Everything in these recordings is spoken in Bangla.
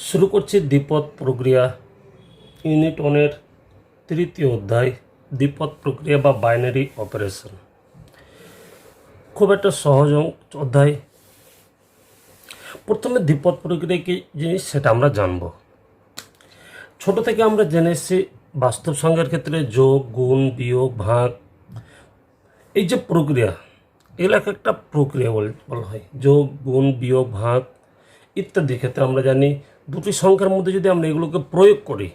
শুরু করছি দ্বিপদ প্রক্রিয়া ইউনিট 1-এর তৃতীয় অধ্যায় দ্বিপদ প্রক্রিয়া বা বাইনারি অপারেশন। খুব একটা সহজ অধ্যায়। প্রথমে দ্বিপদ প্রক্রিয়া কি জিনিস সেটা আমরা জানব। ছোট থেকে আমরা জেনে এসেছি বাস্তব সংখ্যার ক্ষেত্রে যোগ, গুণ, বিয়োগ, ভাগ, এই যে প্রক্রিয়া, এগুলো একটা প্রক্রিয়া বলা হয়। যোগ, গুণ, বিয়োগ, ভাগ ইত্যাদি ক্ষেত্রে আমরা জানি দুটি সংখ্যার মধ্যে যদি আমরা এগুলোকে প্রয়োগ করি,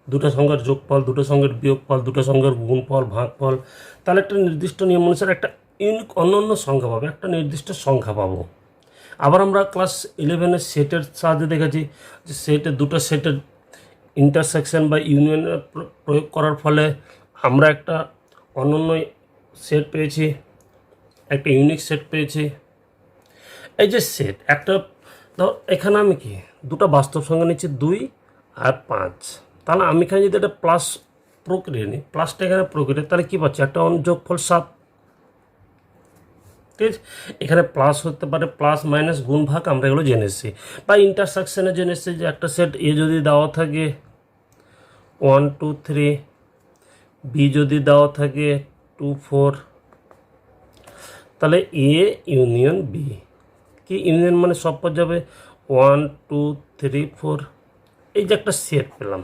দুটো সংখ্যার যোগফল, দুটো সংখ্যার বিয়োগফল, দুটো সংখ্যার গুণফল, ভাগফল, তাহলে একটা নির্দিষ্ট নিয়ম অনুসারে একটা ইউনিক অন্য সংখ্যা পাবো, একটা নির্দিষ্ট সংখ্যা পাবো। আবার আমরা ক্লাস 11-এর সেটের সাহায্যে দেখেছি যে দুটো সেটের ইন্টারসেকশন বা ইউনিয়নের প্রয়োগ করার ফলে আমরা একটা অনন্য সেট পেয়েছি, একটা ইউনিক সেট পেয়েছি। এই যে সেট একটা, ধর এখানে আমি কি দুটো বাস্তব সংখ্যা নিচ্ছি 2 আর 5, তাহলে আমি এখানে যদি একটা প্লাস প্রক্রিয়া নিই, প্লাসটা এখানে প্রক্রিয়া, তাহলে কী পাচ্ছি একটা যোগফল 7। ঠিক আছে, এখানে প্লাস হতে পারে, প্লাস মাইনাস গুণ ভাগ আমরা এগুলো জেনে এসেছি। বা ইন্টারসেকশনে জেনে এসেছি যে একটা সেট এ যদি দেওয়া থাকে 1 2 3, বি যদি দেওয়া থাকে 2 4, তাহলে এ ইউনিয়ন বি, কি ইউনিয়ন মানে সব পর যাবে 1 2 3 4। এই যে একটা সেট পেলাম,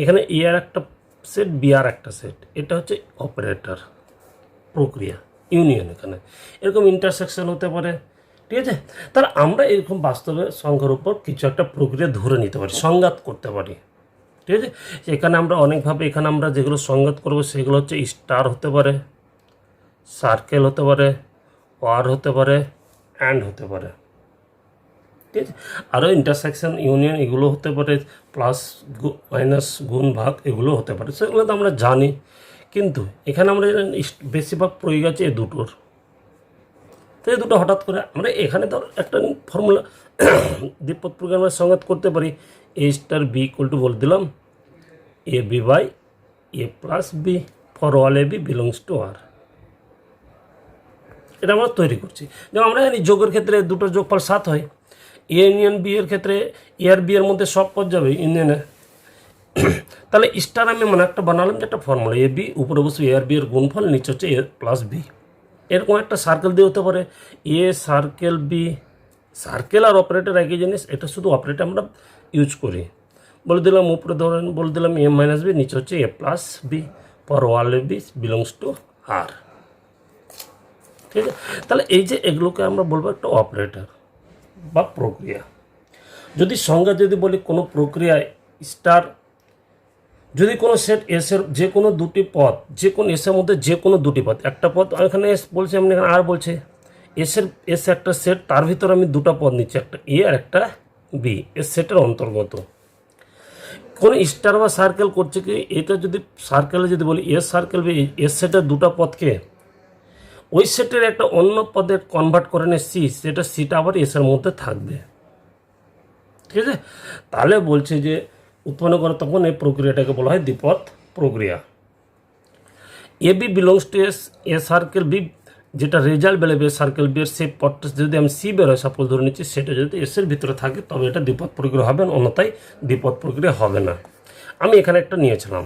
এখানে এ আর একটা সেট, বি আর একটা সেট, এটা হচ্ছে অপারেটর প্রক্রিয়া ইউনিয়ন। এখানে এরকম ইন্টারসেকশন হতে পারে। ঠিক আছে, তাহলে আমরা এরকম বাস্তবে সংখ্যার উপর কিছু একটা প্রক্রিয়া ধরে নিতে পারি, সংঘাত করতে পারি। ঠিক আছে, এখানে আমরা অনেকভাবে, এখানে আমরা যেগুলো সংঘাত করবো সেগুলো হচ্ছে স্টার হতে পারে, সার্কেল হতে পারে, ওয়ার হতে পারে, অ্যান্ড হতে পারে। ঠিক আছে, আরও ইন্টারসেকশন, ইউনিয়ন এগুলো হতে পারে, প্লাস মাইনাস গুণ ভাগ এগুলো হতে পারে, সেগুলো তো আমরা জানি। কিন্তু এখানে আমরা বেশিরভাগ প্রয়োগ আছে এই দুটোর। তো এই দুটো হঠাৎ করে আমরা এখানে ধর একটা ফর্মুলা দ্বিপদ প্রক্রিয়া আমরা সংঘাত করতে পারি। A star B equal to বলে দিলাম A B by A plus B for all A B belongs to R. এটা আমরা তৈরি করছি। যেমন আমরা জানি যোগের ক্ষেত্রে দুটোর যোগফল 7 হয়। এ ইউনিয়ন বি এর ক্ষেত্রে এ আর বি এর মধ্যে সব পদ যাবে ইউনিয়নে। তাহলে স্টার আমি মানে একটা বানালাম যে একটা ফর্মুলা, এ বি উপরে বসে এ আর বি এর গুণফল, নিচে হচ্ছে এ প্লাস বি। এরকম একটা সার্কেল দিয়ে হতে পারে এ সার্কেল বি। সার্কেল আর অপারেটর একই জিনিস, এটা শুধু অপারেটর আমরা ইউজ করি। বলে দিলাম উপরে ধরেন বলে দিলাম এ মাইনাস বি, নিচে হচ্ছে A plus B for all A B belongs to R. ঠিক আছে, তাহলে এই যে এগুলোকে আমরা বলবো একটা অপারেটর বা প্রক্রিয়া। যদি সংজ্ঞা যদি বলি কোনো প্রক্রিয়ায় স্টার, যদি কোনো সেট এসের যে কোনো দুটি পদ, যে কোনো এসের মধ্যে যে কোনো দুটি পদ, একটা পদ এখানে এস বলছে, আমি এখানে আর বলছে, এস একটা সেট, তার ভিতরে আমি দুটো পদ নিচ্ছি, একটা এ আর একটা বি, এস সেটের অন্তর্গত। কোনো স্টার বা সার্কেল করছে কি, এটা যদি সার্কেলে যদি বলি এস সার্কেল বি, এস সেটের দুটো পদকে ওই সেটের একটা অন্য পদে কনভার্ট করে নিয়ে সি, সেটা সিটা আবার এসের মধ্যে থাকবে। ঠিক আছে, তাহলে বলছে যে উৎপন্ন করে, তখন এই প্রক্রিয়াটাকে বলা হয় দ্বিপদ প্রক্রিয়া। A B belongs to S, A circle B, যেটা রেজাল্ট বেরোবে সার্কেল বি এর সেই পদটা যদি আমি সি বেরোয় সাপোজ ধরে নিচ্ছি, সেটা যদি এসের ভিতরে থাকে তবে এটা দ্বিপদ প্রক্রিয়া হবে, অন্যথায় দ্বিপদ প্রক্রিয়া হবে না। আমি এখানে একটা নিয়েছিলাম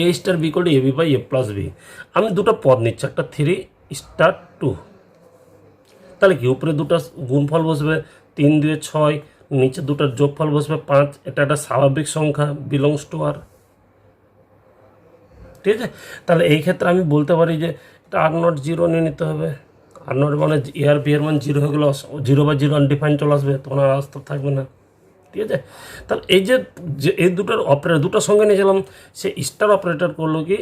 A star B equal to A B by A plus B. আমি দুটো পদ নিচ্ছি, একটা 3 স্টার 2, তাহলে কি উপরে দুটো গুণফল বসবে 3 2 6, নিচে দুটোর যোগফল বসবে 5। এটা একটা স্বাভাবিক সংখ্যা, বিলংস টু আর। ঠিক আছে, তাহলে এই ক্ষেত্রে আমি বলতে পারি যে এটা আর নট 0 নিয়ে নিতে হবে। আর নট মানে এ আর বি এর মান 0 হয়ে গেলে 0 বা 0 আনডিফাইন চলে আসবে, তখন আর রাস্তা থাকবে না। ঠিক আছে, তাহলে এই যে এই দুটোর অপারেটর, দুটোর সঙ্গে নিয়েছিলাম, সে স্টার অপারেটর করলো কি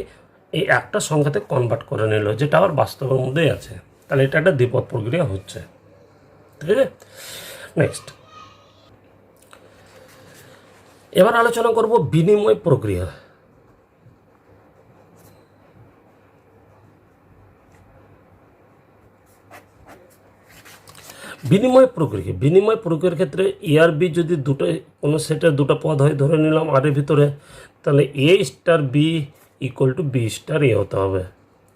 এই একটা সংখ্যাতে কনভার্ট করে নিল, যেটা আবার বাস্তবের মধ্যেই আছে। তাহলে এটা একটা দ্বিপদ প্রক্রিয়া হচ্ছে। ঠিক আছে, নেক্সট এবার আলোচনা করব বিনিময় প্রক্রিয়া। বিনিময় প্রক্রিয়ার ক্ষেত্রে এ আর বি যদি দুটো কোনো সেটের দুটো পদ হয়, ধরে নিলাম আর এর ভিতরে, তাহলে A star B equal to B star A হতে হবে।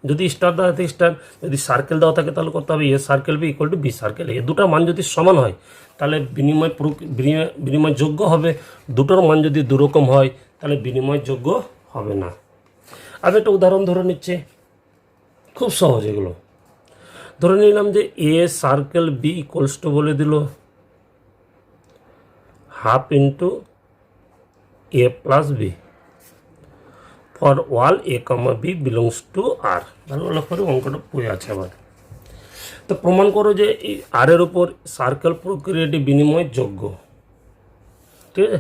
যদি স্টার দেওয়া থাকে স্টার, যদি সার্কেল দেওয়া থাকে তাহলে করতে হবে A circle B equal to B circle A. দুটার মান যদি সমান হয় তাহলে বিনিময়যোগ্য হবে, দুটোর মান যদি দুরকম হয় তাহলে বিনিময়যোগ্য হবে না। আমি একটা উদাহরণ ধরে নিচ্ছি, খুব সহজ এগুলো। ধরে নিলাম যে A circle B equals to বলে দিল half into A plus B for all A comma B belongs to R. ভালো করে অঙ্কটা পড়ে আছে আবার। তো প্রমাণ করো যে এই আর এর উপর সার্কেল প্রক্রিয়াটি বিনিময়যোগ্য। ঠিক আছে,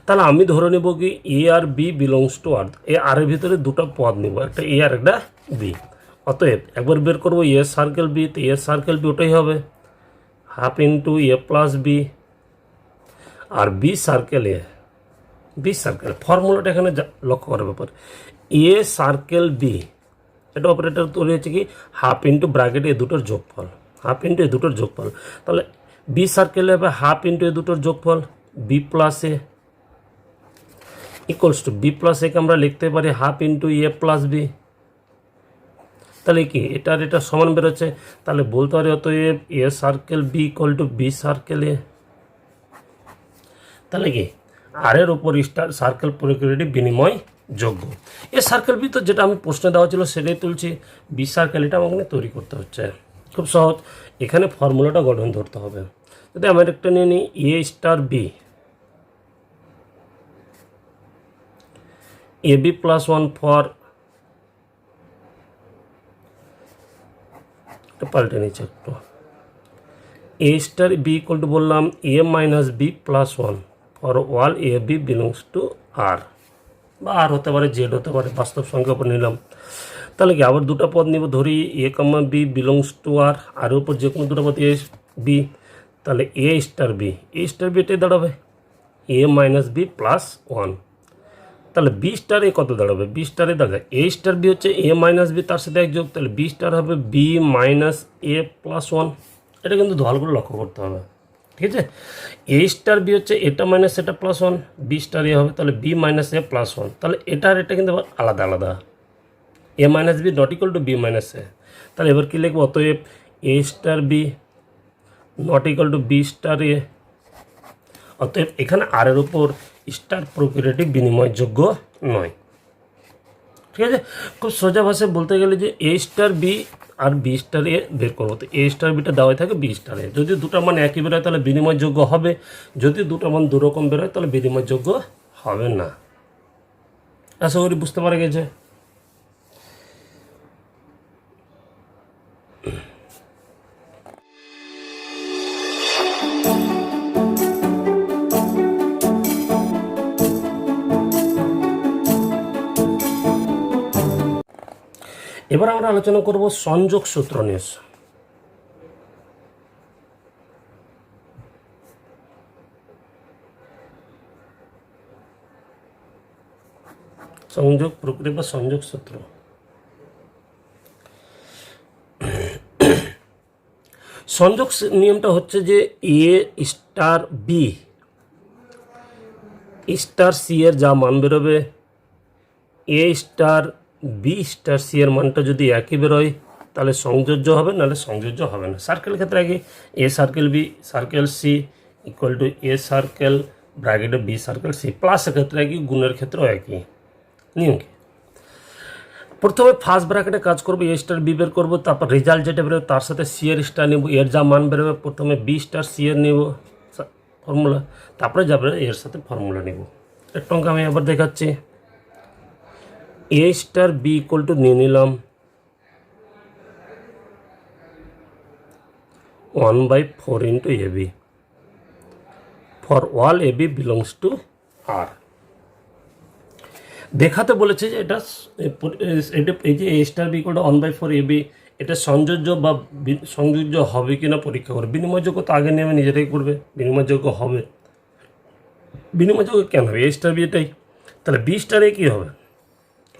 তাহলে আমি ধরে নেব কি এ আর বি বিলংস টু আর। এ আর এর ভিতরে দুটো পদ নেব, একটা এ আর একটা বি। অতএব একবার বের করবো এ সার্কেল বি, তো এ সার্কেল বি ওটাই হবে half into A plus B, R B circle A, B circle ফর্মুলাটা এখানে লক্ষ্য করার ব্যাপার। এ সার্কেল বি এটা অপারেটর তৈরি হচ্ছে কি হাফ ইন্টু ব্র্যাকেট এ দুটোর যোগফল, হাফ ইন্টু এ দুটোর যোগফল। তাহলে বি সার্কেল হবে হাফ ইন্টু এ দুটোর যোগফল B plus A equals to B plus একে আমরা লিখতে পারি half into A plus B. তাহলে কি এটা সমান বেরোচ্ছে, তাহলে বলতে পারি অতএব A circle B equal to B circle A. তাহলে কি আর এর উপর স্টার সার্কেল প্রক্রিয়াটি বিনিময়যোগ্য। এ সার্কেল বি তো যেটা আমি প্রশ্ন দেওয়া ছিল সেটাই তুলছি, বি সার্কেল এটা আমাকে তৈরি করতে হচ্ছে। খুব সহজ, এখানে ফর্মুলাটা গঠন ধরতে হবে। যদি আমার একটা নিয়ে নিই A star B, A B plus one for, পাল্টে নিচ্ছে একটু, A star B equal to বললাম A minus B plus one for all A B belongs to R, বা আর হতে পারে জেড হতে পারে, বাস্তব সংখ্যা উপর নিলাম। তাহলে কি আবার দুটো পদ নিব, ধরি এ কমা বি বিলংস টু আর, আর উপর যে কোনো দুটো পদ এ বি, তাহলে এ স্টার বি এটাই দাঁড়াবে এ মাইনাস বি প্লাস ওয়ান। তাহলে বি স্টারে কত দাঁড়াবে, বি স্টারে দাঁড়াবে এ স্টার বি হচ্ছে এ মাইনাস বি তার সাথে এক যোগ, তাহলে বি স্টার হবে B minus A plus one. এটা কিন্তু ভালো করে লক্ষ্য করতে হবে, ঠিক আছে। এ স্টার বি হচ্ছে এটা মাইনাস এটা plus one, B star A হবে তাহলে B minus A plus one. তাহলে এটা কিন্তু আলাদা আলাদা, A minus B not equal to B minus A. তাহলে এবার কী লিখবো, অতএব A star B not equal to B star A. অতএব এখানে আর এর উপর স্টার প্রক্রিয়াটি বিনিময়যোগ্য নয়। ঠিক আছে, খুব সোজা ভাষায় বলতে গেলে যে A star B R B star এ বের করবো, তো এ স্টার বিটা দেওয়াই থাকে বি স্টার এ। যদি দুটো মান একই বেরোয় তাহলে বিনিময়যোগ্য হবে, যদি দুটো মান দুরকম বেরোয় তাহলে বিনিময়যোগ্য হবে না। আশা করি বুঝতে পারা গেছে। এবার আমরা আলোচনা করব সংযোগ সূত্র নিয়ে। সংযোগ প্রক্রিয়া বা সংযোগ সূত্র। সংযোগ নিয়মটা হচ্ছে যে A star B star C এর যা মান বেরোবে, এ স্টার বি স্টার সি এর মানটা যদি একই বেরোয় তাহলে সংযোজ্য হবে, নাহলে সংযোজ্য হবে না। সার্কেল ক্ষেত্রে আগে A circle B circle C equal to A circle ব্র্যাকেটে বি সার্কেল সি, প্লাসের ক্ষেত্রে একই, গুণের ক্ষেত্রেও একই নিয়ম। কি প্রথমে ফার্স্ট ব্র্যাকেটে কাজ করবো, এ স্টার বি বের করবো, তারপর রেজাল্ট যেটা বেরোবে তার সাথে সি এর স্টার নেব, এর যা মান বেরোবে প্রথমে বি স্টার সি এর নেব ফর্মুলা, তারপরে যা বেরোবে এর সাথে ফর্মুলা নেব। একটু অঙ্ক আমি আবার দেখাচ্ছি। A star B equal to নিয়ে নিলাম 1/4 into A B for all A B belongs to R. দেখাতে বলেছে যে এটা এই যে A star B equal to 1/4 A B, এটা সংযোজ্য বা সংযোজ্য হবে কিনা পরীক্ষা করে। বিনিময়যোগ্য তো আগে নেমে নিজেরাই করবে, বিনিময়যোগ্য হবে। বিনিময়যোগ্য কেন হবে, এ স্টার বি এটাই। তাহলে বি স্টারে কী হবে,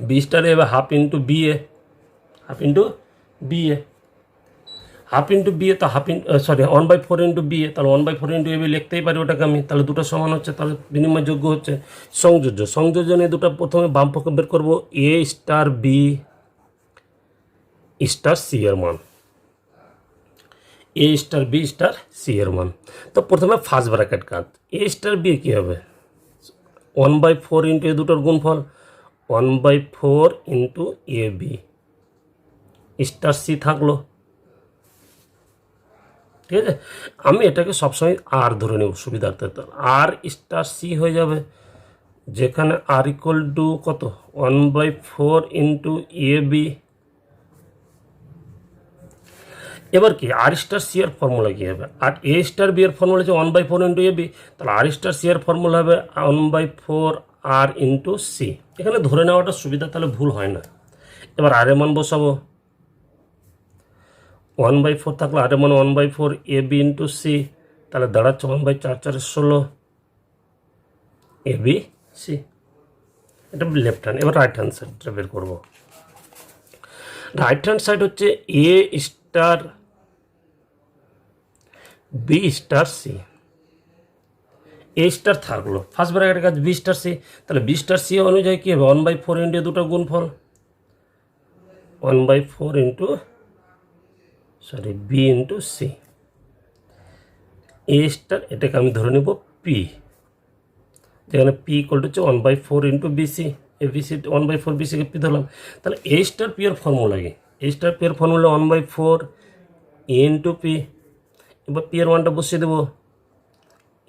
বি স্টারে এবার half into B A, half into B A, half into B A, তো half into 1/4 into B A, তাহলে 1/4 ইন্টু এ বি লিখতেই পারি ওটাকে আমি। তাহলে দুটো সমান হচ্ছে, তাহলে বিনিময়যোগ্য হচ্ছে। সংযোজ্য নিয়ে দুটো প্রথমে বাম পক্ষে বের করবো, এ স্টার বি স্টার সি এর মান, এ স্টার বি স্টার সি এর মান। তো প্রথমে ফার্স্ট ব্র্যাকেট কাজ, এ স্টার বি কী হবে 1/4 ইন্টু এ দুটোর গুণফল 1/4 into A B star C থাকলো। ঠিক আছে, আমি এটাকে সবসময় আর ধরে নেব সুবিধার্থে, তো আর স্টার সি হয়ে যাবে, যেখানে আর ইকুয়াল টু কত 1/4 ইন্টু এ বি। এবার কি আর স্টার সি এর ফর্মুলা কী হবে, আর এ স্টার বি এর ফর্মুলা হচ্ছে 1/4 ইন্টু এ বি, তাহলে আর স্টার সি এর ফর্মুলা হবে 1/4 আর ইন্টু সি। এখানে ধরে নেওয়াটা সুবিধা, তাহলে ভুল হয় না। এবার আর এর মান বসাবো, 1/4 থাকলে আর এর মান 1/4 এ বি ইন্টু সি, তাহলে দাঁড়াচ্ছে 1/4 এ বি সি। এটা লেফট হ্যান্ড। এবার রাইট হ্যান্ড সাইডটা বের করবো। রাইট হ্যান্ড সাইড হচ্ছে A star B star C, A star থাকলো ফার্স্ট ব্র্যাকেটের কাজ বি স্টার সি, তাহলে বি স্টার সি অনুযায়ী কী হবে 1/4 ইন্টু দুটো গুণফল 1/4 ইন্টু বি ইন্টু সি। এ স্টার এটাকে আমি ধরে নেব পি, যেখানে পি ইকুয়াল টু হচ্ছে 1/4 ইন্টু বিসি, এ বিসি 1/4 বিসিকে পি ধরলাম। তাহলে এ স্টার পি এর ফর্মুলা কি, এ স্টার পি এর ফর্মুলা 1/4 এ ইন্টু পি। এবার পি এর মানটা বসিয়ে দেবো,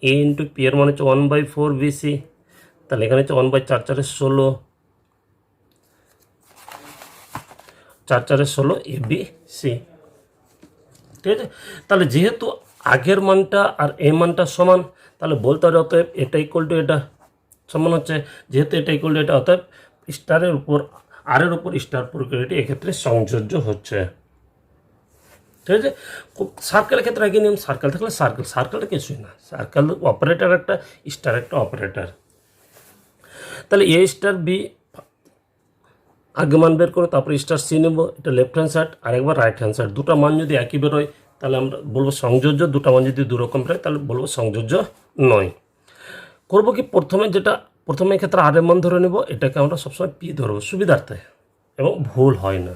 এ ইন্টু পি এর মান হচ্ছে 1/4 বিসি, তাহলে এখানে হচ্ছে 1/4 4/16 এ বি সি। ঠিক আছে, তাহলে যেহেতু আগের মানটা আর এই মানটা সমান, তাহলে বলতে হবে অতএব এটা ইকুয়াল টু এটা সমান হচ্ছে, যেহেতু এটা ইকুয়াল টু এটা অতএব স্টারের উপর আরের উপর স্টার প্রক্রিয়াটি এক্ষেত্রে সংযোজ্য হচ্ছে। ঠিক আছে, সার্কেলের ক্ষেত্রে একই নিয়ম, সার্কেল থাকলে সার্কেলটা কিছুই না, সার্কেল অপারেটর একটা, স্টার একটা অপারেটর। তাহলে এ স্টার বি আগে মান বের করে তারপরে স্টার সি নেব, এটা লেফট হ্যান্ড সাইড, আর একবার রাইট হ্যান্ড সাইড। দুটো মান যদি একই বেরোয় তাহলে আমরা বলবো সংযোজ্য, দুটো মান যদি দুরকম বেরোয় তাহলে বলবো সংযোজ্য নয়। করবো কি, প্রথমে ক্ষেত্রে আর এর মান ধরে নেব, এটাকে আমরা সবসময় পি ধরবো সুবিধার্থে, এবং ভুল হয় না,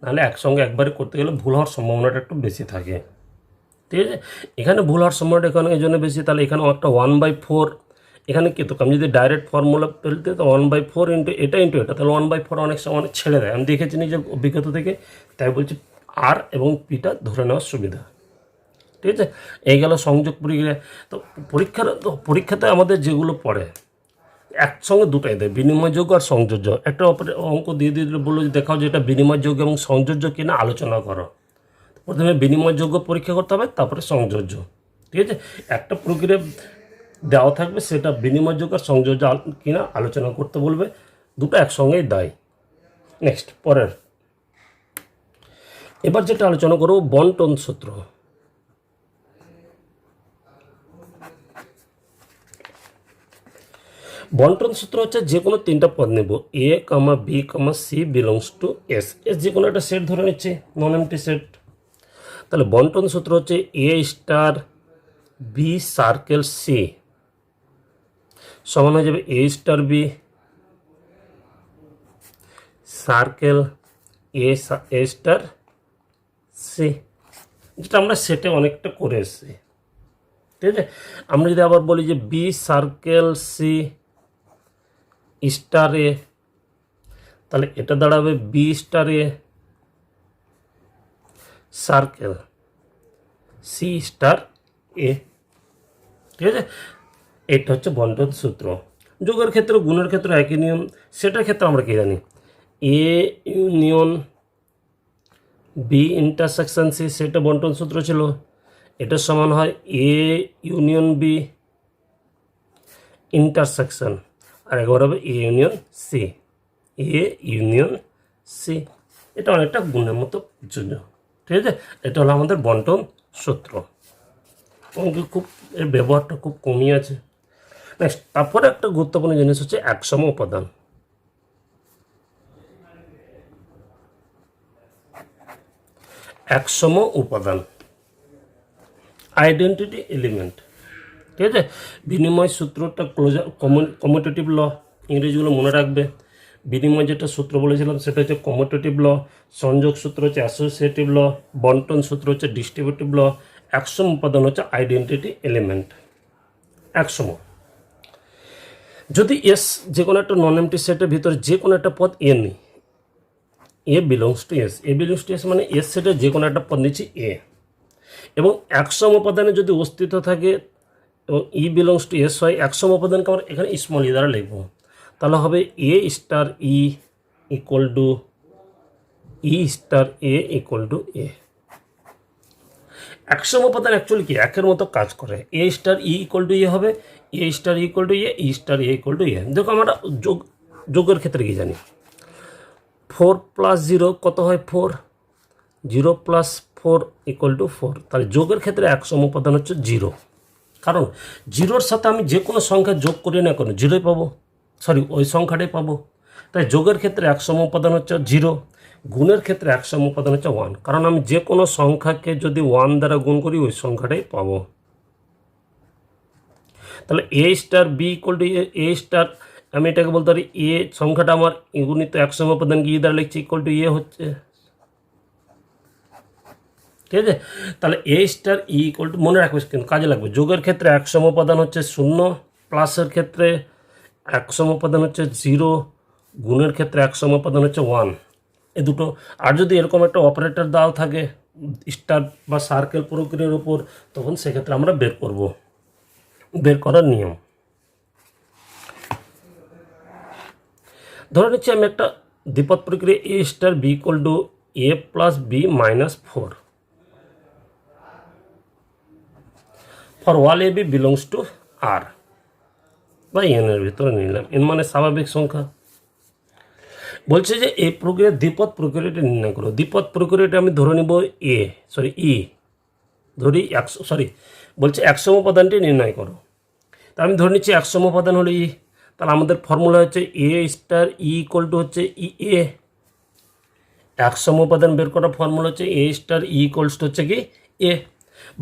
নাহলে একসঙ্গে একবারে করতে গেলে ভুল হওয়ার সম্ভাবনাটা একটু বেশি থাকে। ঠিক আছে, এখানে ভুল হওয়ার সম্ভাবনাটা এখানে এই জন্য বেশি, তাহলে এখানে একটা 1/4, এখানে কী তো আমি যদি ডাইরেক্ট ফর্মুলা ফেলতে তো 1/4 ইন্টু এটা, তাহলে 1/4 অনেক সময় ছেড়ে দেয়, আমি দেখেছি নিজের অভিজ্ঞতা থেকে, তাই বলছি আর এবং পিটা ধরে নেওয়ার সুবিধা। ঠিক আছে, এই গেল সংযোগ প্রক্রিয়া। তো পরীক্ষাতে আমাদের যেগুলো পড়ে একসঙ্গে দুটাই দেয়, বিনিময়যোগ্য আর সংযোজ্য। একটা অঙ্ক দিয়ে বললো যে দেখাও যে এটা বিনিময়যোগ্য এবং সংযোজ্য কিনা আলোচনা করো। প্রথমে বিনিময়যোগ্য পরীক্ষা করতে হবে, তারপরে সংযোজ্য। ঠিক আছে, একটা প্রক্রিয়া দেওয়া থাকবে, সেটা বিনিময়যোগ্য আর সংযোজ্য কিনা আলোচনা করতে বলবে, দুটো একসঙ্গেই দেয়। নেক্সট পরের, এবার যেটা আলোচনা করব বন্টন সূত্র। বন্টন সূত্র হচ্ছে যে কোনো তিনটা পদ নেব, A comma B comma C belongs to S, S যে কোনো একটা সেট ধরে নিচ্ছে, নন এমটি সেট। তাহলে বন্টন সূত্র হচ্ছে A star B circle C সমান হয়ে যাবে এ স্টার বি সার্কেল এ স্টার সি, যেটা আমরা সেটে অনেকটা করে এসেছি। ঠিক আছে, আমরা যদি আবার বলি যে B circle C star A, তাহলে এটা দাঁড়াবে B star A circle C star A. ঠিক আছে, এটা হচ্ছে বন্টন সূত্র। যোগের ক্ষেত্রে গুণের ক্ষেত্রে একই নিয়ম, সেটার ক্ষেত্রে আমরা কি জানি, A union B intersection C, সেটা বন্টন সূত্র ছিল। এটা সমান হয় এ ইউনিয়ন বি ইন্টারসেকশন, আর একবার হবে A union C, A union C. এটা অনেকটা গুণের মতো জন্য। ঠিক আছে, এটা হলো আমাদের বন্টন সূত্র, খুব এর ব্যবহারটা খুব কমই আছে। নেক্সট, তারপরে একটা গুরুত্বপূর্ণ জিনিস হচ্ছে একসম উপাদান। একসম উপাদান, আইডেন্টিটি এলিমেন্ট। ঠিক আছে, বিনিময় সূত্রটা ক্লোজার কমিউটেটিভ ল, ইংরেজিগুলো মনে রাখবে। বিনিময় যেটা সূত্র বলেছিলাম সেটা হচ্ছে কমিউটেটিভ ল, সংযোগ সূত্র হচ্ছে অ্যাসোসিয়েটিভ ল, বন্টন সূত্র হচ্ছে ডিস্ট্রিবিউটিভ ল, একসম উপাদান হচ্ছে আইডেন্টিটি এলিমেন্ট। একসম যদি এস যে কোনো একটা নন এমটি সেটের ভিতরে যে কোনো একটা পদ এ নিই, A belongs to S, A belongs to S মানে এস সেটের যে কোনো একটা পদ নিচ্ছি এ, এবং একসম উপাদানে যদি অস্তিত্ব থাকে এবং ই বিলংস টু এস হয়, একসম উপাদানকে আমরা এখানে স্মল ই দ্বারা লিখব, তাহলে হবে A star E equal to E star A equal to A. একসম উপাদান অ্যাকচুয়ালি কি একের মতো কাজ করে, A star E equal to A হবে, A star equal to A, E star A equal to A. দেখো আমরা যোগের ক্ষেত্রে কি জানি, 4 + 0 কত হয় 4, 0 + 4 ইকুয়াল টু 4। তাহলে যোগের ক্ষেত্রে একসম উপাদান হচ্ছে 0, কারণ 0-র সাথে আমি যে কোনো সংখ্যা যোগ করি না কোনো 0-ই পাবো, সরি ওই সংখ্যাটাই পাবো। তাই যোগের ক্ষেত্রে একসম উপাদান হচ্ছে 0, গুণের ক্ষেত্রে একসম উপাদান হচ্ছে 1, কারণ আমি যে কোনো সংখ্যাকে যদি 1 দ্বারা গুণ করি ওই সংখ্যাটাই পাবো। তাহলে A star B equal to A star, আমি এটাকে বলতে পারি এ সংখ্যাটা আমার গুণিত একসম উপাদানকে ই দ্বারা লিখছি ইকুয়াল টু এ হচ্ছে, ঠিক আছে। তাহলে A star E equal two, মনে রাখবে কিন্তু কাজে লাগবে, যোগের ক্ষেত্রে একসম উপাদান হচ্ছে 0, প্লাসের ক্ষেত্রে একসম উপাদান হচ্ছে 0, গুণের ক্ষেত্রে একসম উপাদান হচ্ছে 1, এ দুটো। আর যদি এরকম একটা অপারেটর দেওয়া থাকে স্টার বা সার্কেল প্রক্রিয়ার উপর, তখন সেক্ষেত্রে আমরা বের করার নিয়ম। ধরে নিচ্ছি আমি একটা দ্বিপদ প্রক্রিয়া A star B equal to A plus B minus 4 for all A B belongs to R বা এনের ভিতরে নিলাম, এন মানে স্বাভাবিক সংখ্যা। বলছে যে এই প্রক্রিয়া দ্বিপদ প্রক্রিয়াটি নির্ণয় করো। দ্বিপদ প্রক্রিয়াটি আমি ধরে নিব ই ধরি বলছে একসম উপাদানটি নির্ণয় করো। তা আমি ধরে নিচ্ছি একসম উপাদান হলো ই, তাহলে আমাদের ফর্মুলা হচ্ছে A star E equal two হচ্ছে ই এ। একসম উপাদান বের করার ফর্মুলা হচ্ছে A star E equals to হচ্ছে কি এ।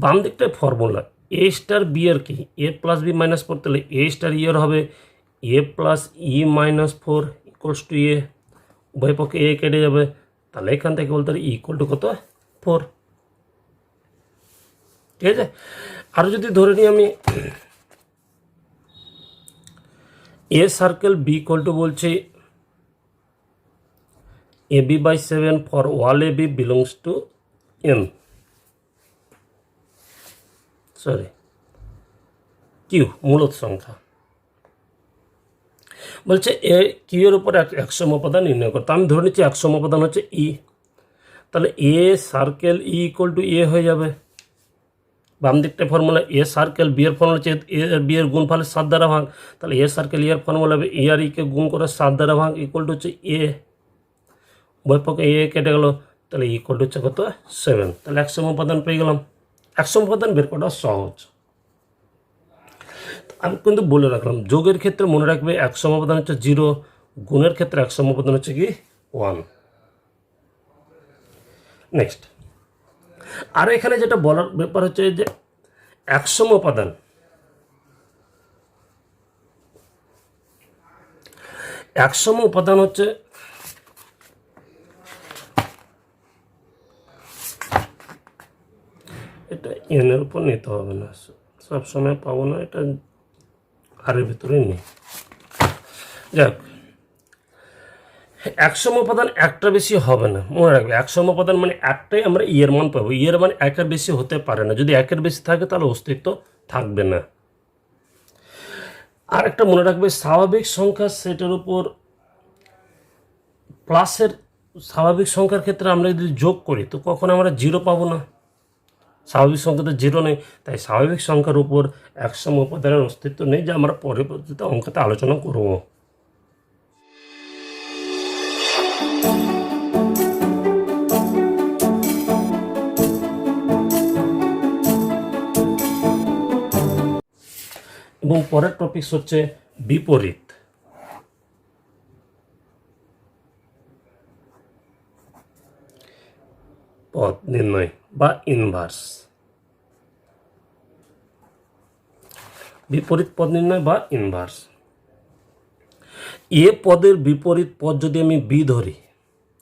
বাম দিকটায় ফর্মুলা এ স্টার বি এর কি এ প্লাস বি মাইনাস 4, তাহলে এ স্টার ই এর হবে A plus E minus 4 equals to A, উভয় পক্ষে এ কেটে যাবে, তাহলে এখান থেকে বলতে পারি ইকুয়াল টু কত 4, ঠিক আছে। আর যদি ধরে নিই আমি A circle B equal to বলছি A B by 7 for all A B belongs to N, Q মূলত সংখ্যা। বলছে এ কিউ এর উপর একসম উপাদান নির্ণয় করতে, আমি ধরে নিচ্ছি একসম উপাদান হচ্ছে ই, তাহলে A circle E equal to A হয়ে যাবে। বাম দিকটা ফর্মুলা এ সার্কেল বি এর ফর্মুলা হচ্ছে এ আর বি এর গুণ ফলে 7 দ্বারা ভাগ, তাহলে এ সার্কেল ই এর ফর্মুলা হবে এ আর ইকে গুণ করে 7 দ্বারা ভাগ ইকুয়াল টু হচ্ছে এ, উভয় পক্ষে এ কেটে গেল, তাহলে ইকুয়াল টু হচ্ছে কত 7। তাহলে একসম উপাদান পেয়ে গেলাম। একসম উপাদান বের করা সহজ। আমি কিন্তু বলে রাখলাম যোগের ক্ষেত্রে মনে রাখবে একসম উপাদান হচ্ছে 0, গুণের ক্ষেত্রে একসম উপাদান হচ্ছে কি 1। নেক্সট, আর এখানে যেটা বলার ব্যাপার হচ্ছে যে একসম উপাদান হচ্ছে এটা এনের উপর নিতে হবে না, সবসময় পাবো না, এটা আরের ভিতরে নেই। যাক, একসম উপাদান একটা বেশি হবে না, মনে রাখবে একসম উপাদান মানে একটাই আমরা ইয়ের মান পাবো, ইয়ের মান একের বেশি হতে পারে না, যদি একের বেশি থাকে তাহলে অস্তিত্ব থাকবে না। আর একটা মনে রাখবে স্বাভাবিক সংখ্যা সেটার উপর প্লাসের, স্বাভাবিক সংখ্যার ক্ষেত্রে আমরা যদি যোগ করি তো কখনো আমরা 0 পাবো না, স্বাভাবিক সংখ্যাতে 0 নেই, তাই স্বাভাবিক সংখ্যার উপর একসম উপাদানের অস্তিত্ব নেই, যা আমরা পরবর্তীতে অঙ্কতে আলোচনা করব। এবং পরের টপিকস হচ্ছে বিপরীত। পদ নির্ণয় বা ইনভার্স, বিপরীত পদ নির্ণয় বা ইনভার্স। এ পদের বিপরীত পদ যদি আমি বি ধরি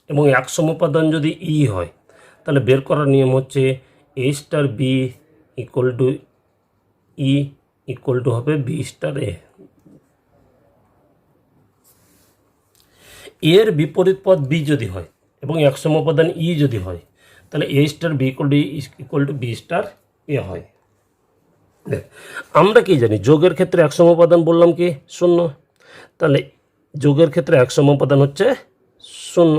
এবং এক সমোপাদান যদি ই হয়, তাহলে বের করার নিয়ম হচ্ছে A star B equal to E equal to হবে বি স্টার এ। এর বিপরীত পদ বি যদি হয় এবং এক সমোপাদান ই যদি হয়, তাহলে A star B equal to B star A হয়। দেখ, আমরা কি জানি যোগের ক্ষেত্রে এক সমোপাদান বললাম কি শূন্য, তাহলে যোগের ক্ষেত্রে এক সমোপাদান হচ্ছে শূন্য।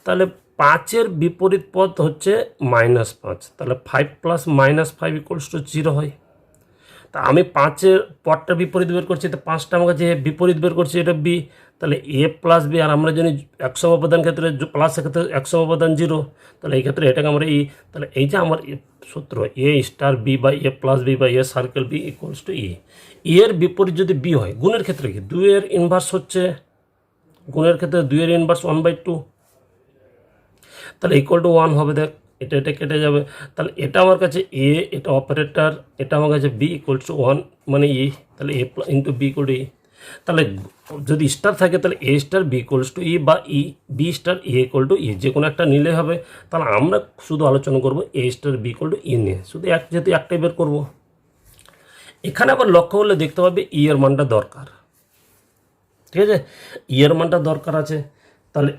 তাহলে 5-এর বিপরীত পদ হচ্ছে -5, তাহলে 5 + -5 = 0 হয়। তা আমি 5-এর পদটা বিপরীত বের করছি, তো 5টা আমার কাছে বিপরীত বের করছি, এটা বি, তাহলে এ প্লাস বি। আর আমরা জানি এক সমোপাদান ক্ষেত্রে প্লাসের ক্ষেত্রে এক সমোপাদান 0, তাহলে এই ক্ষেত্রে এটাকে আমরা ই, তাহলে এই যে আমার সূত্র এ স্টার বি বা এ প্লাস বি বা A circle B equals to E. এর বিপরীত যদি বি হয়, গুণের ক্ষেত্রে কি 2-এর ইনভার্স হচ্ছে, গুণের ক্ষেত্রে 2-এর ইনভার্স 1/2, তাহলে ইকুয়াল টু 1 হবে। দেখ, এটা কেটে যাবে, তাহলে এটা আমার কাছে এ, এটা অপারেটর, এটা আমার কাছে বি ইকুয়ালস টু 1 মানে ই, তাহলে A into B equal to E. তাহলে যদি স্টার থাকে তাহলে A star B equals to E বা E B star A equal to E, যে কোনো একটা নিলে হবে। তাহলে আমরা শুধু আলোচনা করব এ স্টার বি ইকুয়াল টু ই নিয়ে, শুধু যেহেতু একটাই বের করবো। এখানে আবার লক্ষ্য করলে দেখতে পাবে ই এর মানটা দরকার, ঠিক আছে, ই এর মানটা দরকার আছে। তাহলে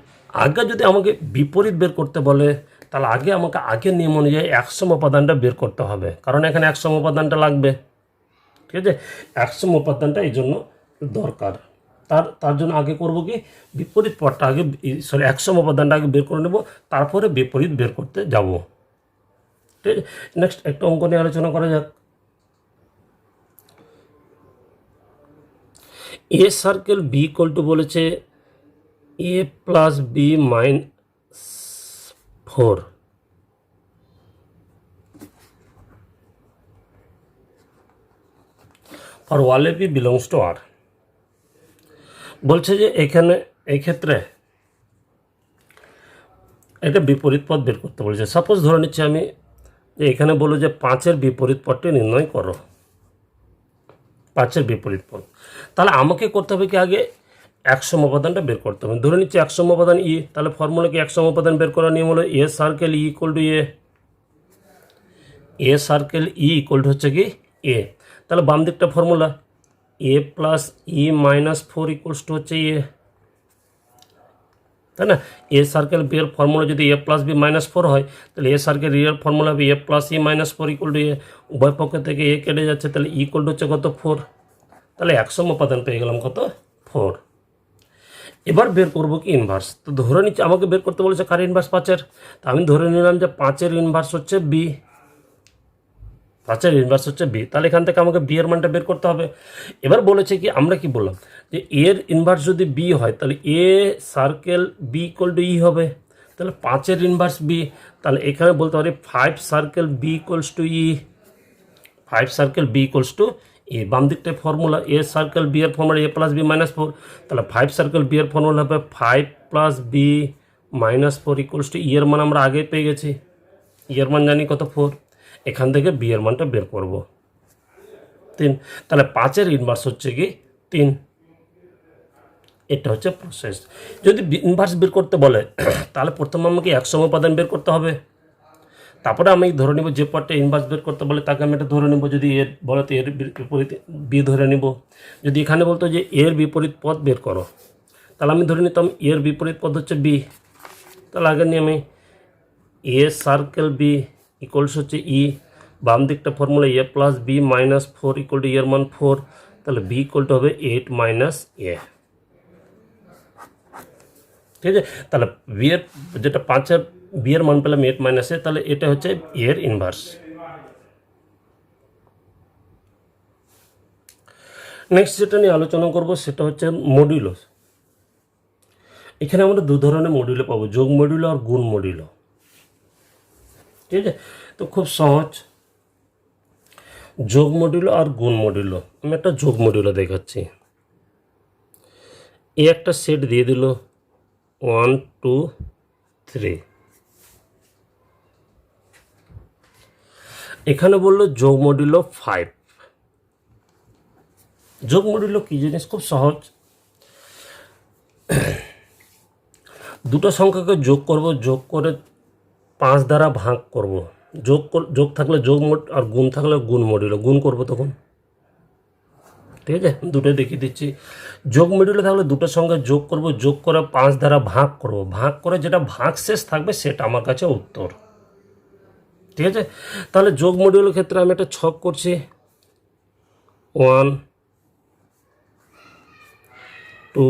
আগে যদি আমাকে বিপরীত বের করতে বলে, তাহলে আমাকে আগের নিয়ম অনুযায়ী এক সমোপাদানটা বের করতে হবে, কারণ এখানে এক সমোপাদানটা লাগবে, ঠিক আছে, এক সমোপাদানটা এই জন্য দরকার। তার জন্য আগে করব কি, বিপরীত পদটা আগে, এক সমোপাদানটা আগে বের করে নেব, তারপরে বিপরীত বের করতে যাব, ঠিক আছে। নেক্সট একটা অঙ্ক নিয়ে আলোচনা করা যাক। A circle B equal to বলেছে A plus B -4 for all A P belongs to R. বলছে যে এখানে এই ক্ষেত্রে এটা বিপরীত পদ বের করতে বলেছে। সাপোজ ধরে নিচ্ছি আমি যে এখানে বলো যে 5-এর বিপরীত পদটি নির্ণয় করো, 5-এর বিপরীত পদ। তাহলে আমাকে করতে হবে কি, আগে এক সমোপাদানটা বের করতে হবে। ধরে নিচ্ছি এক সমোপাদান ই, তাহলে ফর্মুলা কি, এক সমোপাদান বের করার নিয়ম হলো এ circle E equal to A circle E equal two হচ্ছে কি এ। তাহলে বাম দিকটা formula A plus E -4 equals two হচ্ছে এ, তাই না। এ সার্কেল বি এর ফর্মুলা যদি এ প্লাস বি -4 হয়, তাহলে এ সার্কেল ই এর ফর্মুলা হবে A plus E -4 equal to A. উভয় পক্ষ থেকে এ কেটে যাচ্ছে, তাহলে ইকুয়াল টু হচ্ছে কত 4। তাহলে এক সমোপাদান পেয়ে গেলাম কত 4। এবার বের করবো কি ইনভার্স। তো ধরে নিচ্ছি আমাকে বের করতে বলেছে কার ইনভার্স, 5-এর। তো আমি ধরে নিলাম যে 5-এর ইনভার্স হচ্ছে বি, 5-এর ইনভার্স হচ্ছে বি। তাহলে এখান থেকে আমাকে বি এর মানটা বের করতে হবে। এবার বলেছে কি, আমরা কি বললাম যে এর ইনভার্স যদি বি হয়, তাহলে A circle B equal to E হবে। তাহলে 5-এর ইনভার্স বি, তাহলে এখানে বলতে পারি 5 circle B equals to E, 5 circle B equals to E. বাম দিকটায় ফর্মুলা এ সার্কেল বি এর ফর্মুলা এ প্লাস বি -4, তাহলে 5 সার্কেল বি এর ফর্মুলা হবে 5 + বি -4 ইকুয়ালস টু ই এর মান আমরা আগে পেয়ে গেছি, ই এর মান জানি কত 4। এখান থেকে বি এর মানটা বের করব 3। তাহলে 5-এর ইনভার্স হচ্ছে কি 3। এটা হচ্ছে প্রসেস। যদি ইনভার্স বের করতে বলে, তাহলে প্রথমে আমাকে এক সমোপাদান বের করতে হবে, তারপরে আমি ধরে নিব যে পদটা ইনভার্স বের করতে বলে তাকে আমি এটা ধরে নেব। যদি এর বলে তো এর বিপরীত বি ধরে নিব। যদি এখানে বলতো যে এর বিপরীত পদ বের করো, তাহলে আমি ধরে নিতাম এর বিপরীত পদ হচ্ছে বি। তাহলে আগে নিয়ে আমি এ সার্কেল বি ইকুয়ালস হচ্ছে ই, বাম দিকটা formula A plus B -4 equal to এর মান 4, তাহলে বি ইকুয়াল টু হবে 8 - এ, ঠিক আছে। তাহলে বি এর যেটা 5-এর বি এর মান পেলাম 8 - এ, তাহলে এটা হচ্ছে এর ইনভার্স। নেক্সট যেটা নিয়ে আলোচনা করব সেটা হচ্ছে মডিউলো। এখানে আমরা দু ধরনের মডিউলো পাবো, যোগ মডিউলো আর গুণ মডিউলো, ঠিক আছে। তো খুব সহজ, যোগ মডিউলো আর গুণ মডিউলো। আমি একটা যোগ মডিউলো দেখাচ্ছি। এ একটা সেট দিয়ে দিল 1 2 3, এখানে বললো যোগ মডিউলো 5। যোগ মডিউলো কী জিনিস, খুব সহজ। দুটো সংখ্যাকে যোগ করব, যোগ করে 5 দ্বারা ভাগ করব। যোগ থাকলে যোগ মোড আর গুণ থাকলে গুণ মডিউলো, গুণ করব তখন। ঠিক আছে, দুটোই দেখিয়ে দিচ্ছি। যোগ মডিউলে থাকলে দুটো সঙ্গে যোগ করব, যোগ করে 5 দ্বারা ভাগ করব, ভাগ করে যেটা ভাগ শেষ থাকবে সেটা আমার কাছে উত্তর। ঠিক আছে, তাহলে যোগ মডিউলের ক্ষেত্রে আমি একটা ছক করছি। 1 2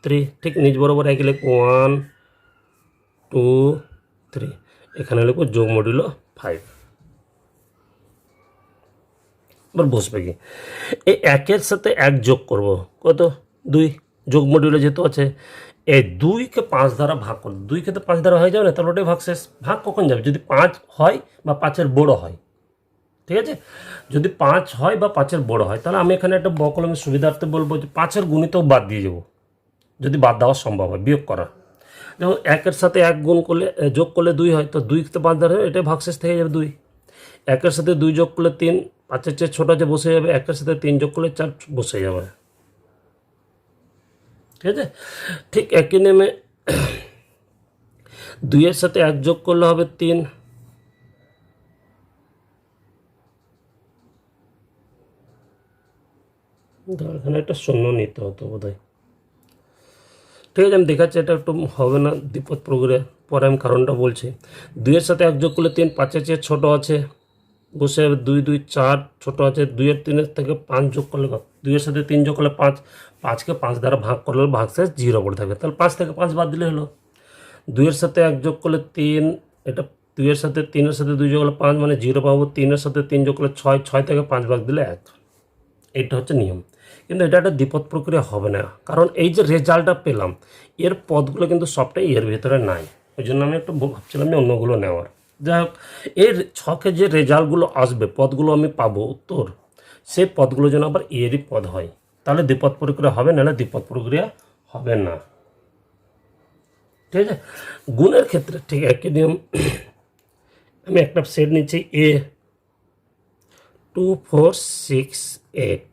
3, ঠিক নিজ বরাবর একই লিখব 1 2 3, এখানে লিখব যোগ মডিউল 5। এবার বসবে কি, এই 1-এর সাথে 1 যোগ করব, কত 2, যোগ মডিউলে যেহেতু আছে। এই 2কে 5 দ্বারা ভাগ করব, 2কে তো 5 দ্বারা হয়ে যাবে না, তাহলে ওটাই ভাগ শেষ। ভাগ কখন যাবে, যদি 5 হয় বা 5-এর বড় হয়। ঠিক আছে, যদি 5 হয় বা 5-এর বড় হয়, তাহলে আমি এখানে একটা বকলমের সুবিধার্থে বলবো যে 5-এর গুণিতক বাদ দিয়ে যাবো, যদি বাদ দেওয়া সম্ভব হয়, বিয়োগ করা। যেমন 1-এর সাথে 1 গুণ করলে, যোগ করলে 2 হয়, তো 2কে 5 দ্বারা এটাই ভাগশেষ থেকে যাবে 2। 1-এর সাথে 2 যোগ করলে 3, 5-এর চেয়ে ছোটো আছে বসে যাবে। 1-এর সাথে 3 যোগ করলে 4 বসে যাবে। ঠিক আছে, ঠিক একই নেমে 2-এর সাথে 1 যোগ করলে হবে 3, এখানে একটা শূন্য নিতে হতো বোধহয়। ঠিক আছে, আমি দেখাচ্ছি, এটা একটু হবে না দ্বিপদ প্রক্রিয়া, পরে আমি কারণটা বলছি। 2-এর সাথে 1 যোগ করলে 3, 5-এর চেয়ে ছোটো আছে বসে যাবে 2 2 4, ছোটো আছে 2-এর 3-এর থেকে 5 যোগ করলে, 2-এর সাথে 3 যোগ করলে 5, 5কে 5 দ্বারা ভাগ করলে ভাগশেষ 0 করে থাকবে, তাহলে 5 থেকে 5 বাদ দিলে হলো। 2-এর সাথে 1 যোগ করলে 3, এটা 2-এর সাথে 3-এর সাথে 2 যোগ করলে 5 মানে 0 পাবো। 3-এর সাথে 3 যোগ করলে 6, 6 থেকে 5 ভাগ দিলে 1। এইটা হচ্ছে নিয়ম, কিন্তু এটা একটা দ্বিপদ প্রক্রিয়া হবে না, কারণ এই যে রেজাল্টটা পেলাম এর পদগুলো কিন্তু সবটাই এর ভিতরে নাই। ওই জন্য আমি একটু ভাবছিলাম যে অন্যগুলো নেওয়ার। যাই হোক, এর ছকে যে রেজাল্টগুলো আসবে, পদগুলো আমি পাবো উত্তর, সেই পদগুলো যেন আবার এরই পদ হয়, তাহলে দ্বিপদ প্রক্রিয়া হবে, নাহলে দ্বিপদ প্রক্রিয়া হবে না। ঠিক আছে, গুণের ক্ষেত্রে ঠিক একই নিয়ম। আমি একটা সেট নিচ্ছি A 2 4 6 8,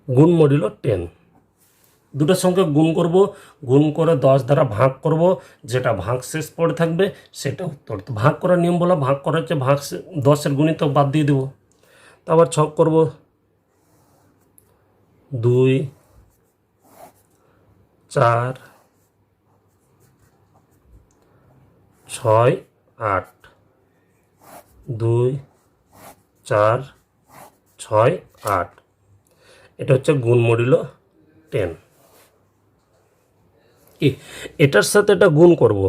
গুণ মডিউলো 10। দুটোর সঙ্গে গুণ করব, গুণ করে 10 দ্বারা ভাগ করব, যেটা ভাগ শেষ পড়ে থাকবে সেটা উত্তর। তো ভাগ করার নিয়ম বলা, ভাগ করা হচ্ছে ভাগ 10-এর গুণিতক বাদ দিয়ে দেবো। তো আবার ছক করব, 2 4 6 8, 2 4 6 8, এটা হচ্ছে গুণ মডিউলো 10। কি, এটার সাথে এটা গুণ করব,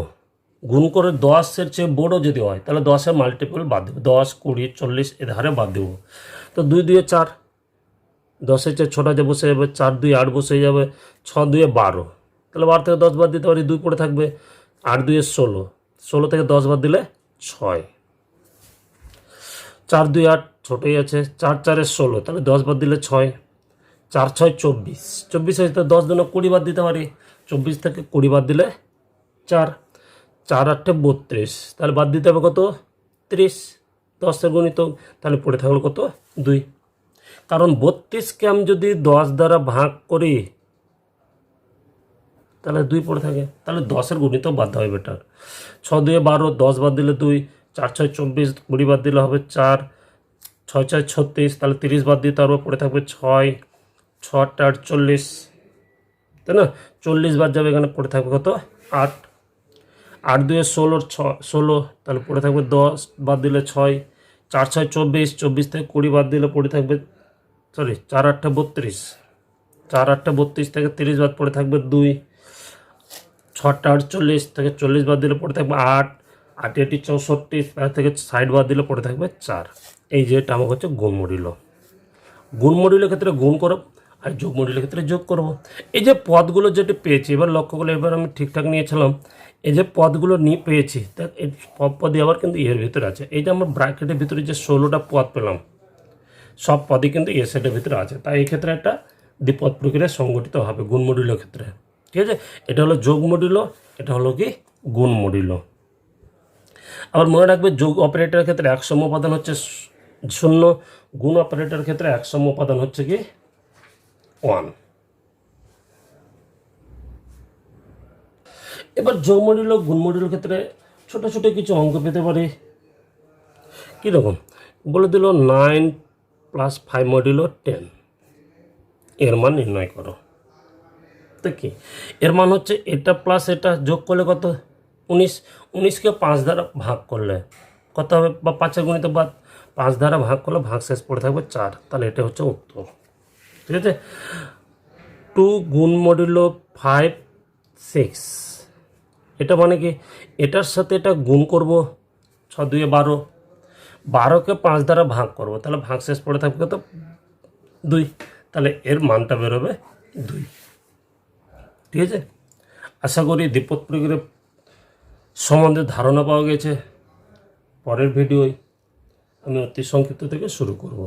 গুণ করে 10-এর চেয়ে বড় যদি হয় তাহলে 10-এর মাল্টিপল বাদ দেবো, 10 20 40 এ ধারে বাদ দেবো। তো 2 2 4, 10-এর চেয়ে ছোটো যে বসে যাবে, 4 2 8 বসে যাবে, 6 2 12, তাহলে 12 থেকে 10 বাদ দিতে পারি, 2 পড়ে থাকবে। 8 2 16, 16 থেকে 10 বাদ দিলে 6, 4 2 8 ছোটোই আছে, 4 4 16, তাহলে 10 বাদ দিলে 6, 4 6 24, 24 হয়েছে, 10 2 20 বাদ দিতে পারি, 24 থেকে 20 বাদ দিলে 4, 4 8 32, তাহলে বাদ দিতে হবে কত 30, 10-এর গুণিতক, তাহলে পড়ে থাকলো কত 2। কারণ 32কে আমি যদি 10 দ্বারা ভাগ করি তাহলে 2 পড়ে থাকে, তাহলে 10-এর গুণিতক বাদ দেওয়া হয় বেটার। 6 2 12, 10 বাদ দিলে 2, 4 6 24, 20 বাদ দিলে হবে 4, 6 4 36, তাহলে 30 বাদ দিতে পারবো, পড়ে থাকবে 6, 6 8 40, তাই না, 40 বাদ যাবে, এখানে পড়ে থাকবে কত 8, 8 2 16, 16, তাহলে পড়ে থাকবে 10 বাদ দিলে 6, 4 6 24, 24 থেকে 20 বাদ দিলে পড়ে থাকবে, 4 8 32, 4 8 32 থেকে 30 বাদ পড়ে থাকবে 2, 6 48 থেকে 40 বাদ দিলে পড়ে থাকবে 8, 8 8 64 থেকে 60 বাদ দিলে পড়ে থাকবে 4। এই যে এটা আমার হচ্ছে গুণ মডিউলো। গুণ মডিউলের ক্ষেত্রে গুণ করো, আর যোগ মডিউলের ক্ষেত্রে যোগ করব। এই যে পদগুলো যেটা পেয়েছি, এবার লক্ষ্য করলে, এবার আমি ঠিকঠাক নিয়েছিলাম, এই যে পদগুলো নিয়ে পেয়েছি, তা এই সব পদই আবার কিন্তু এর ভিতরে আছে। এই যে আমার ব্র্যাকেটের ভিতরে যে 16টা পদ পেলাম, সব পদই কিন্তু এ সেটের ভিতরে আছে, তাই এই ক্ষেত্রে একটা দ্বিপদ প্রক্রিয়া সংগঠিত হবে গুণ মডিউলের ক্ষেত্রে। ঠিক আছে, এটা হলো যোগ মডিউলো, এটা হলো কি গুণ মডিউলো। আবার মনে রাখবে, যোগ অপারেটরের ক্ষেত্রে 1 সম উপাদান হচ্ছে 0, গুণ অপারেটরের ক্ষেত্রে 1 সম উপাদান হচ্ছে কি 1। এবার যোগ মডিউল ও গুণ মডিউলের ক্ষেত্রে ছোটো ছোটো কিছু অঙ্ক পেতে পারি। কীরকম বলে দিল 9 + 5 মডিউল 10, এর মান নির্ণয় করো। তো কি এর মান হচ্ছে এটা প্লাস এটা যোগ করলে কত 19, 19কে 5 দ্বারা ভাগ করলে কত হবে, বা 5 গুণিত বাদ 5 দ্বারা ভাগ করলে ভাগশেষ পড়ে থাকবে 4, তাহলে এটা হচ্ছে উত্তর। ঠিক আছে। 2 গুণ মডিউলো 5 6, এটা মানে কি এটার সাথে এটা গুণ করব, 6 2 12, 12কে 5 দ্বারা ভাগ করব, তাহলে ভাগশেষ পড়ে থাকবে কত 2, তাহলে এর মানটা বেরোবে 2। ঠিক আছে। আশা করি দ্বিপদ প্রক্রিয়া সম্বন্ধে ধারণা পাওয়া গেছে। পরের ভিডিওয় আমি অতি সংক্ষিপ্ত থেকে শুরু করব।